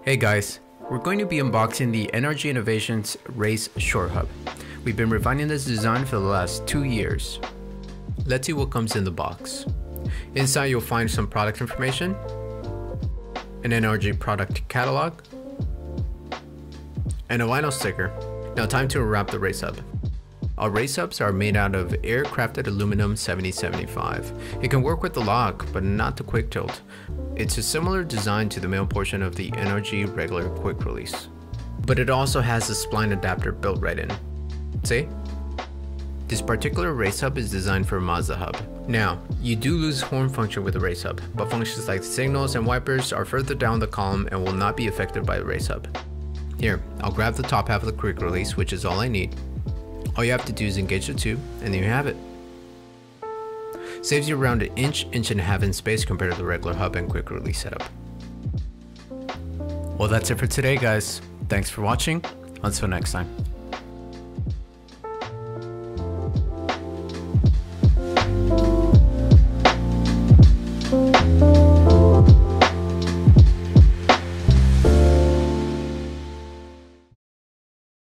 Hey guys, we're going to be unboxing the NRG Innovations Race Short Hub. We've been refining this design for the last 2 years. Let's see what comes in the box. Inside you'll find some product information, an NRG product catalog, and a vinyl sticker. Now time to unwrap the Race Hub. Our Race Hubs are made out of air-crafted aluminum 7075. It can work with the lock, but not the quick tilt. It's a similar design to the male portion of the NRG regular quick release. But it also has a spline adapter built right in. See? This particular Race Hub is designed for a Mazda hub. Now, you do lose horn function with the Race Hub, but functions like signals and wipers are further down the column and will not be affected by the Race Hub. Here, I'll grab the top half of the quick release, which is all I need. All you have to do is engage the tube, and there you have it. Saves you around an inch and a half in space compared to the regular hub and quick release setup. Well, that's it for today, guys. Thanks for watching. Until next time.